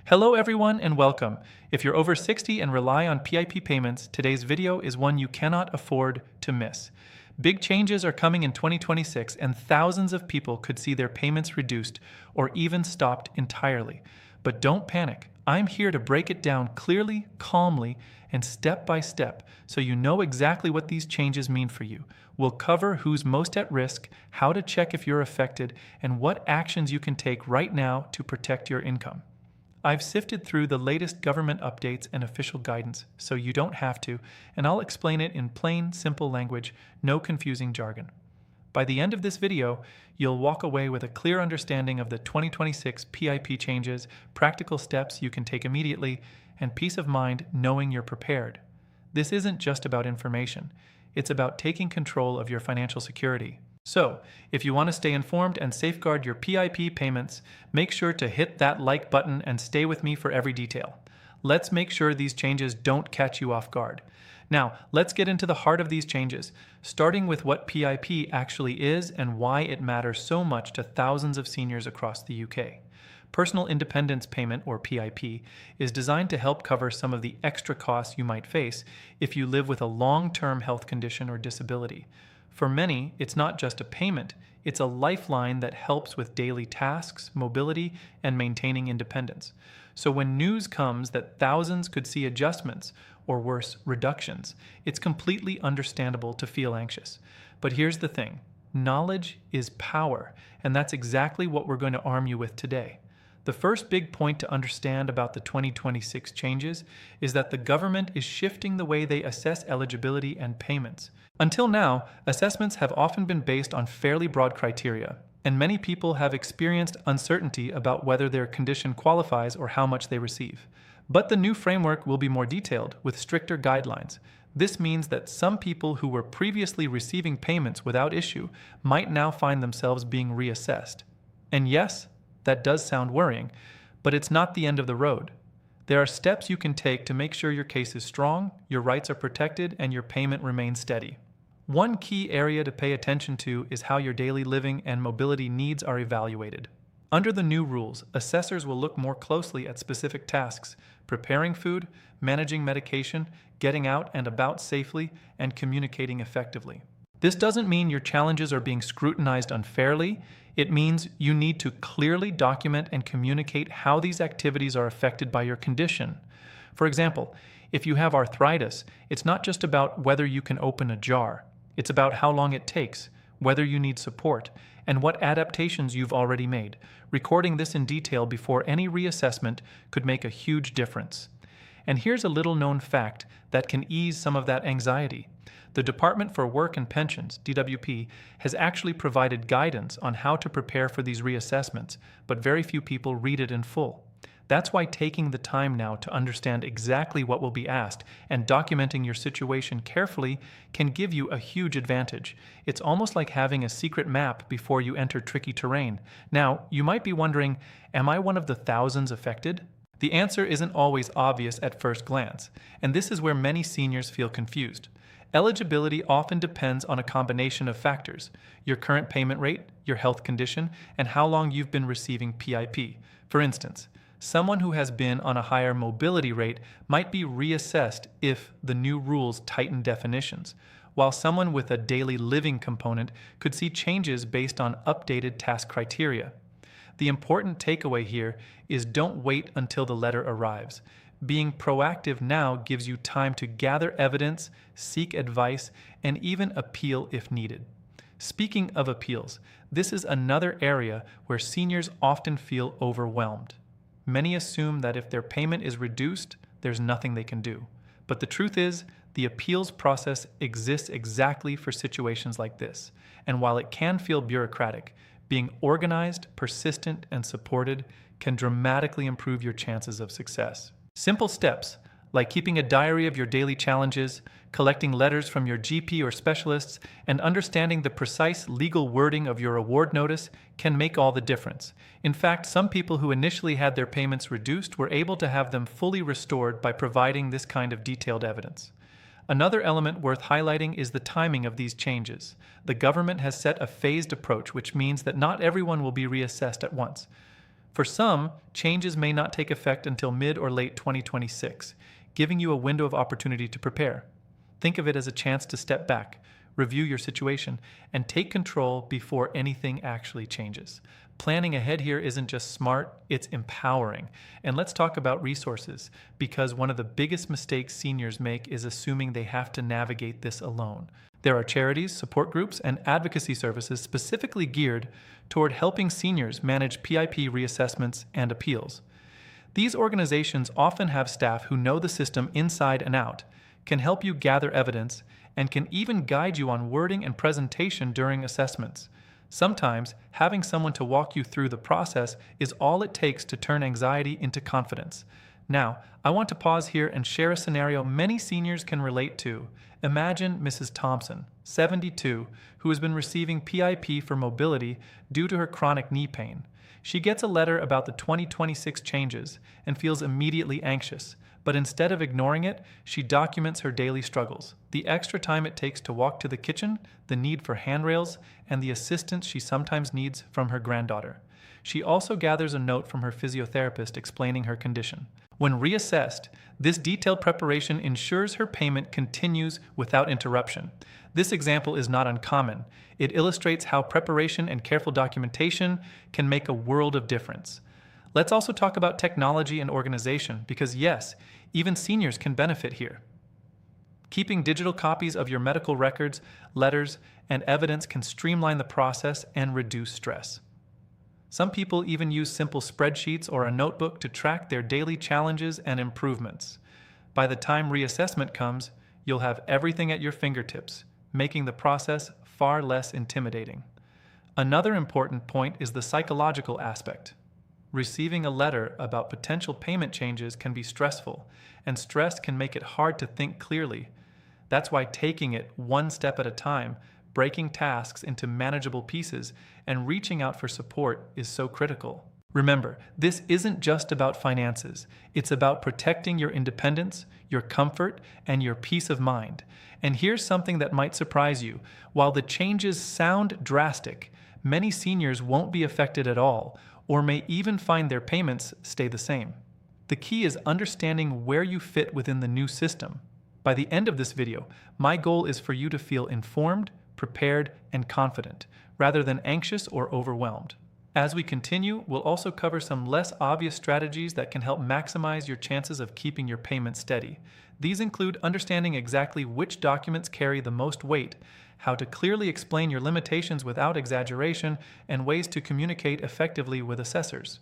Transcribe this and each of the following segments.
Hello everyone and welcome. If you're over 60 and rely on PIP payments, today's video is one you cannot afford to miss. Big changes are coming in 2026 and thousands of people could see their payments reduced or even stopped entirely. But don't panic. I'm here to break it down clearly, calmly, and step by step so you know exactly what these changes mean for you. We'll cover who's most at risk, how to check if you're affected, and what actions you can take right now to protect your income. I've sifted through the latest government updates and official guidance, so you don't have to, and I'll explain it in plain, simple language, no confusing jargon. By the end of this video, you'll walk away with a clear understanding of the 2026 PIP changes, practical steps you can take immediately, and peace of mind knowing you're prepared. This isn't just about information. It's about taking control of your financial security. So, if you want to stay informed and safeguard your PIP payments, make sure to hit that like button and stay with me for every detail. Let's make sure these changes don't catch you off guard. Now, let's get into the heart of these changes, starting with what PIP actually is and why it matters so much to thousands of seniors across the UK. Personal Independence Payment, or PIP, is designed to help cover some of the extra costs you might face if you live with a long-term health condition or disability. For many, it's not just a payment, it's a lifeline that helps with daily tasks, mobility, and maintaining independence. So when news comes that thousands could see adjustments, or worse, reductions, it's completely understandable to feel anxious. But here's the thing, knowledge is power, and that's exactly what we're going to arm you with today. The first big point to understand about the 2026 changes is that the government is shifting the way they assess eligibility and payments. Until now, assessments have often been based on fairly broad criteria, and many people have experienced uncertainty about whether their condition qualifies or how much they receive. But the new framework will be more detailed, with stricter guidelines. This means that some people who were previously receiving payments without issue might now find themselves being reassessed. And yes, that does sound worrying, but it's not the end of the road. There are steps you can take to make sure your case is strong, your rights are protected, and your payment remains steady. One key area to pay attention to is how your daily living and mobility needs are evaluated. Under the new rules, assessors will look more closely at specific tasks: preparing food, managing medication, getting out and about safely, and communicating effectively. This doesn't mean your challenges are being scrutinized unfairly. It means you need to clearly document and communicate how these activities are affected by your condition. For example, if you have arthritis, it's not just about whether you can open a jar. It's about how long it takes, whether you need support, and what adaptations you've already made. Recording this in detail before any reassessment could make a huge difference. And here's a little-known fact that can ease some of that anxiety. The Department for Work and Pensions, DWP, has actually provided guidance on how to prepare for these reassessments, but very few people read it in full. That's why taking the time now to understand exactly what will be asked and documenting your situation carefully can give you a huge advantage. It's almost like having a secret map before you enter tricky terrain. Now, you might be wondering, am I one of the thousands affected? The answer isn't always obvious at first glance, and this is where many seniors feel confused. Eligibility often depends on a combination of factors: your current payment rate, your health condition, and how long you've been receiving PIP. For instance, someone who has been on a higher mobility rate might be reassessed if the new rules tighten definitions, while someone with a daily living component could see changes based on updated task criteria. The important takeaway here is don't wait until the letter arrives. Being proactive now gives you time to gather evidence, seek advice, and even appeal if needed. Speaking of appeals, this is another area where seniors often feel overwhelmed. Many assume that if their payment is reduced, there's nothing they can do. But the truth is, the appeals process exists exactly for situations like this. And while it can feel bureaucratic, being organized, persistent, and supported can dramatically improve your chances of success. Simple steps, like keeping a diary of your daily challenges, collecting letters from your GP or specialists, and understanding the precise legal wording of your award notice can make all the difference. In fact, some people who initially had their payments reduced were able to have them fully restored by providing this kind of detailed evidence. Another element worth highlighting is the timing of these changes. The government has set a phased approach, which means that not everyone will be reassessed at once. For some, changes may not take effect until mid or late 2026, giving you a window of opportunity to prepare. Think of it as a chance to step back, review your situation, and take control before anything actually changes. Planning ahead here isn't just smart, it's empowering. And let's talk about resources, because one of the biggest mistakes seniors make is assuming they have to navigate this alone. There are charities, support groups, and advocacy services specifically geared toward helping seniors manage PIP reassessments and appeals. These organizations often have staff who know the system inside and out, can help you gather evidence, and can even guide you on wording and presentation during assessments. Sometimes, having someone to walk you through the process is all it takes to turn anxiety into confidence. Now, I want to pause here and share a scenario many seniors can relate to. Imagine Mrs. Thompson, 72, who has been receiving PIP for mobility due to her chronic knee pain. She gets a letter about the 2026 changes and feels immediately anxious, but instead of ignoring it, she documents her daily struggles, the extra time it takes to walk to the kitchen, the need for handrails, and the assistance she sometimes needs from her granddaughter. She also gathers a note from her physiotherapist explaining her condition. When reassessed, this detailed preparation ensures her payment continues without interruption. This example is not uncommon. It illustrates how preparation and careful documentation can make a world of difference. Let's also talk about technology and organization, because yes, even seniors can benefit here. Keeping digital copies of your medical records, letters, and evidence can streamline the process and reduce stress. Some people even use simple spreadsheets or a notebook to track their daily challenges and improvements. By the time reassessment comes, you'll have everything at your fingertips, making the process far less intimidating. Another important point is the psychological aspect. Receiving a letter about potential payment changes can be stressful, and stress can make it hard to think clearly. That's why taking it one step at a time, breaking tasks into manageable pieces, and reaching out for support is so critical. Remember, this isn't just about finances. It's about protecting your independence, your comfort, and your peace of mind. And here's something that might surprise you. While the changes sound drastic, many seniors won't be affected at all, or may even find their payments stay the same. The key is understanding where you fit within the new system. By the end of this video, my goal is for you to feel informed, prepared, and confident, rather than anxious or overwhelmed. As we continue, we'll also cover some less obvious strategies that can help maximize your chances of keeping your payment steady. These include understanding exactly which documents carry the most weight, how to clearly explain your limitations without exaggeration, and ways to communicate effectively with assessors.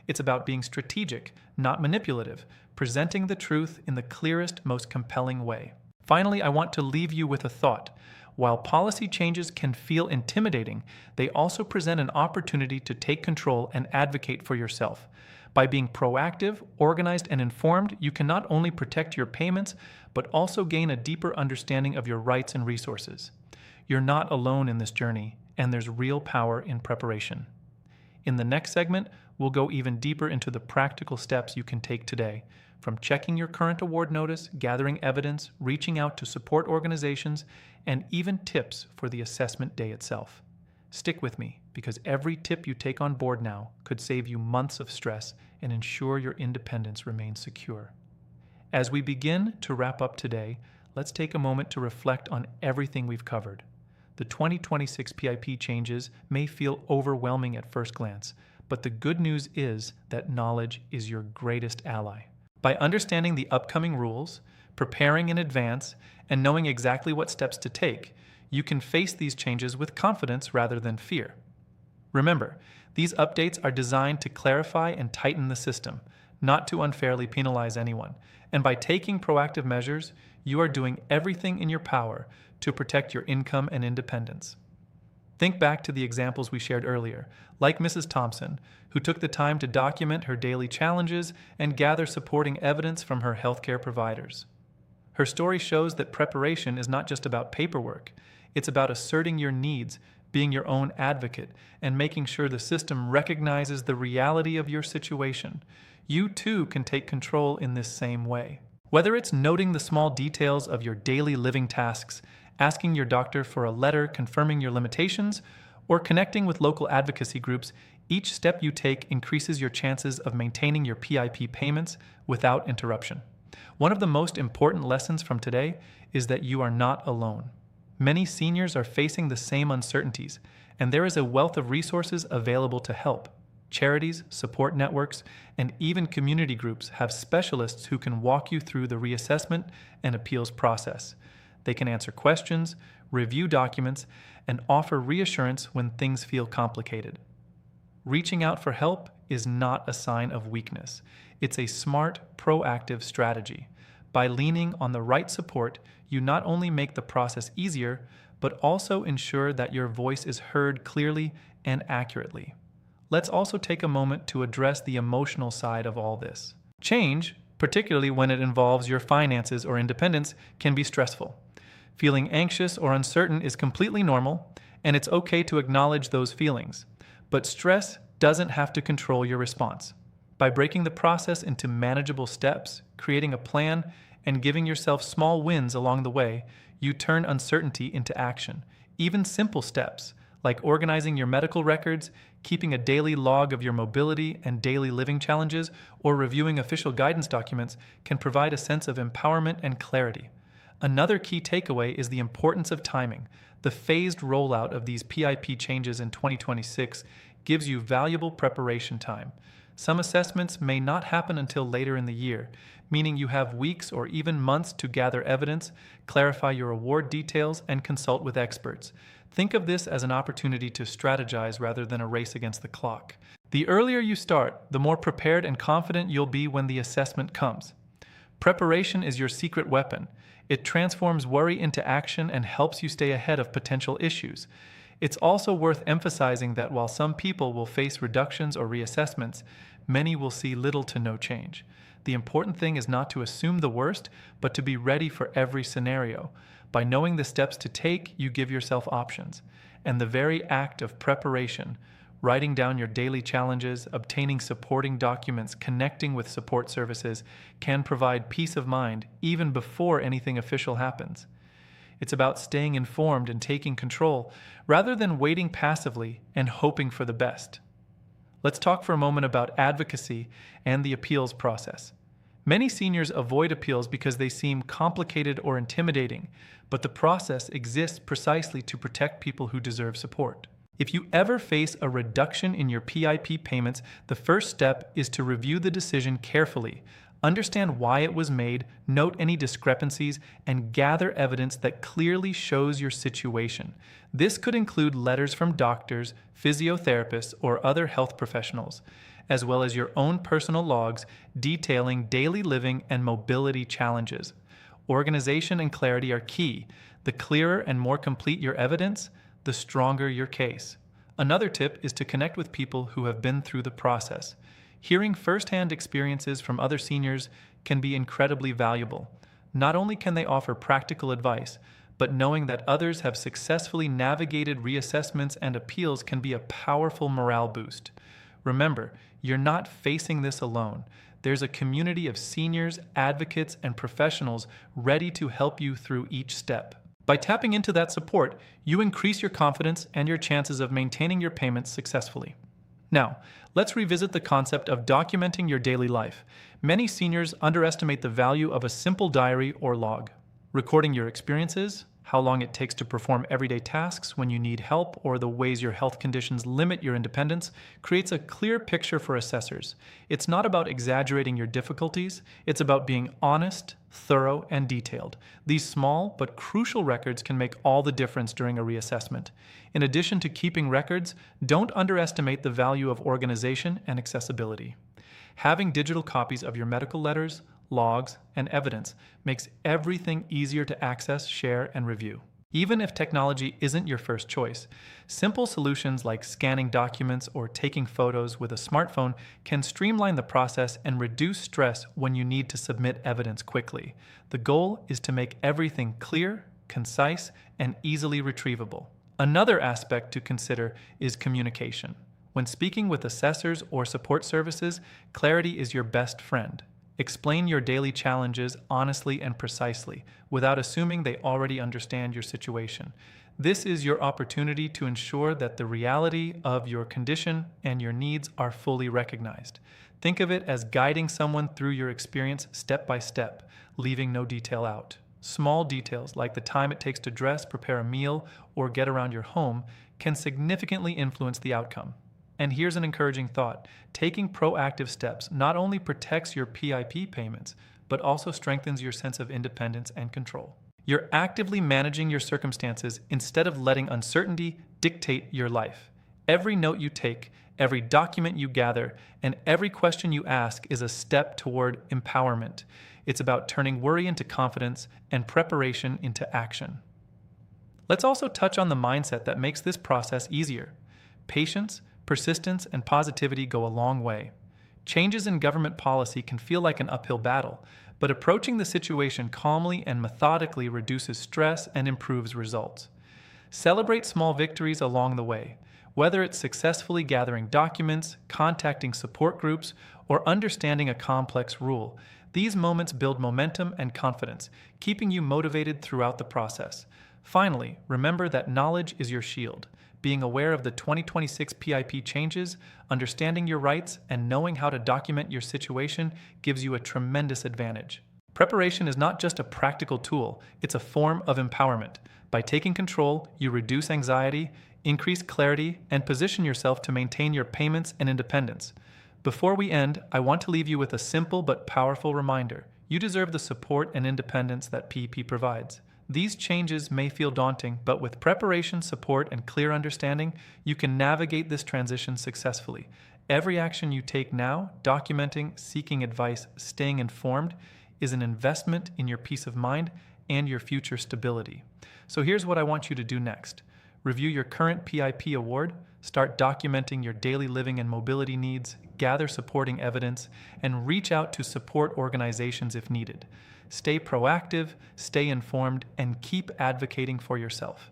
It's about being strategic, not manipulative, presenting the truth in the clearest, most compelling way. Finally, I want to leave you with a thought. While policy changes can feel intimidating, they also present an opportunity to take control and advocate for yourself. By being proactive, organized, and informed, you can not only protect your payments, but also gain a deeper understanding of your rights and resources. You're not alone in this journey, and there's real power in preparation. In the next segment, we'll go even deeper into the practical steps you can take today, from checking your current award notice, gathering evidence, reaching out to support organizations, and even tips for the assessment day itself. Stick with me, because every tip you take on board now could save you months of stress and ensure your independence remains secure. As we begin to wrap up today, let's take a moment to reflect on everything we've covered. The 2026 PIP changes may feel overwhelming at first glance, but the good news is that knowledge is your greatest ally. By understanding the upcoming rules, preparing in advance, and knowing exactly what steps to take, you can face these changes with confidence rather than fear. Remember, these updates are designed to clarify and tighten the system, not to unfairly penalize anyone. And by taking proactive measures, you are doing everything in your power to protect your income and independence. Think back to the examples we shared earlier, like Mrs. Thompson, who took the time to document her daily challenges and gather supporting evidence from her healthcare providers. Her story shows that preparation is not just about paperwork. It's about asserting your needs, being your own advocate, and making sure the system recognizes the reality of your situation. You too can take control in this same way. Whether it's noting the small details of your daily living tasks, asking your doctor for a letter confirming your limitations, or connecting with local advocacy groups, Each step you take increases your chances of maintaining your PIP payments without interruption. One of the most important lessons from today is that you are not alone. Many seniors are facing the same uncertainties, and there is a wealth of resources available to help. Charities, support networks, and even community groups have specialists who can walk you through the reassessment and appeals process. They can answer questions, review documents, and offer reassurance when things feel complicated. Reaching out for help is not a sign of weakness. It's a smart, proactive strategy. By leaning on the right support, you not only make the process easier, but also ensure that your voice is heard clearly and accurately. Let's also take a moment to address the emotional side of all this. Change, particularly when it involves your finances or independence, can be stressful. Feeling anxious or uncertain is completely normal, and it's okay to acknowledge those feelings. But stress doesn't have to control your response. By breaking the process into manageable steps, creating a plan, and giving yourself small wins along the way, you turn uncertainty into action. Even simple steps, like organizing your medical records, keeping a daily log of your mobility and daily living challenges, or reviewing official guidance documents, can provide a sense of empowerment and clarity. Another key takeaway is the importance of timing. The phased rollout of these PIP changes in 2026 gives you valuable preparation time. Some assessments may not happen until later in the year, meaning you have weeks or even months to gather evidence, clarify your award details, and consult with experts. Think of this as an opportunity to strategize rather than a race against the clock. The earlier you start, the more prepared and confident you'll be when the assessment comes. Preparation is your secret weapon. It transforms worry into action and helps you stay ahead of potential issues. It's also worth emphasizing that while some people will face reductions or reassessments, many will see little to no change. The important thing is not to assume the worst, but to be ready for every scenario. By knowing the steps to take, you give yourself options. And the very act of preparation, writing down your daily challenges, obtaining supporting documents, connecting with support services, can provide peace of mind even before anything official happens. It's about staying informed and taking control, rather than waiting passively and hoping for the best. Let's talk for a moment about advocacy and the appeals process. Many seniors avoid appeals because they seem complicated or intimidating, but the process exists precisely to protect people who deserve support. If you ever face a reduction in your PIP payments, the first step is to review the decision carefully. Understand why it was made, note any discrepancies, and gather evidence that clearly shows your situation. This could include letters from doctors, physiotherapists, or other health professionals, as well as your own personal logs detailing daily living and mobility challenges. Organization and clarity are key. The clearer and more complete your evidence, the stronger your case. Another tip is to connect with people who have been through the process. Hearing firsthand experiences from other seniors can be incredibly valuable. Not only can they offer practical advice, but knowing that others have successfully navigated reassessments and appeals can be a powerful morale boost. Remember, you're not facing this alone. There's a community of seniors, advocates, and professionals ready to help you through each step. By tapping into that support, you increase your confidence and your chances of maintaining your payments successfully. Now, let's revisit the concept of documenting your daily life. Many seniors underestimate the value of a simple diary or log. Recording your experiences, how long it takes to perform everyday tasks when you need help, or the ways your health conditions limit your independence, creates a clear picture for assessors. It's not about exaggerating your difficulties, it's about being honest, thorough, and detailed. These small but crucial records can make all the difference during a reassessment. In addition to keeping records, don't underestimate the value of organization and accessibility. Having digital copies of your medical letters, logs, and evidence makes everything easier to access, share, and review. Even if technology isn't your first choice, simple solutions like scanning documents or taking photos with a smartphone can streamline the process and reduce stress when you need to submit evidence quickly. The goal is to make everything clear, concise, and easily retrievable. Another aspect to consider is communication. When speaking with assessors or support services, clarity is your best friend. Explain your daily challenges honestly and precisely, without assuming they already understand your situation. This is your opportunity to ensure that the reality of your condition and your needs are fully recognized. Think of it as guiding someone through your experience step by step, leaving no detail out. Small details like the time it takes to dress, prepare a meal, or get around your home can significantly influence the outcome. And here's an encouraging thought. Taking proactive steps not only protects your PIP payments, but also strengthens your sense of independence and control. You're actively managing your circumstances instead of letting uncertainty dictate your life. Every note you take, every document you gather, and every question you ask is a step toward empowerment. It's about turning worry into confidence and preparation into action. Let's also touch on the mindset that makes this process easier. Patience, persistence, and positivity go a long way. Changes in government policy can feel like an uphill battle, but approaching the situation calmly and methodically reduces stress and improves results. Celebrate small victories along the way, whether it's successfully gathering documents, contacting support groups, or understanding a complex rule. These moments build momentum and confidence, keeping you motivated throughout the process. Finally, remember that knowledge is your shield. Being aware of the 2026 PIP changes, understanding your rights, and knowing how to document your situation gives you a tremendous advantage. Preparation is not just a practical tool, it's a form of empowerment. By taking control, you reduce anxiety, increase clarity, and position yourself to maintain your payments and independence. Before we end, I want to leave you with a simple but powerful reminder. You deserve the support and independence that PIP provides. These changes may feel daunting, but with preparation, support, and clear understanding, you can navigate this transition successfully. Every action you take now, documenting, seeking advice, staying informed, is an investment in your peace of mind and your future stability. So here's what I want you to do next. Review your current PIP award, start documenting your daily living and mobility needs, gather supporting evidence, and reach out to support organizations if needed. Stay proactive, stay informed, and keep advocating for yourself.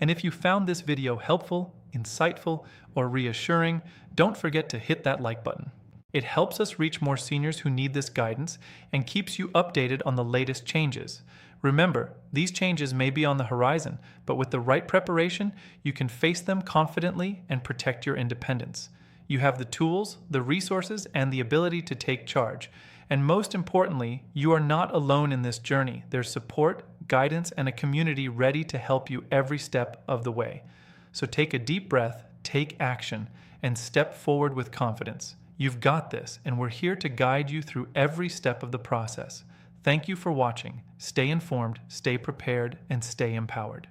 And if you found this video helpful, insightful, or reassuring, don't forget to hit that like button. It helps us reach more seniors who need this guidance and keeps you updated on the latest changes. Remember, these changes may be on the horizon, but with the right preparation, you can face them confidently and protect your independence. You have the tools, the resources, and the ability to take charge. And most importantly, you are not alone in this journey. There's support, guidance, and a community ready to help you every step of the way. So take a deep breath, take action, and step forward with confidence. You've got this, and we're here to guide you through every step of the process. Thank you for watching. Stay informed, stay prepared, and stay empowered.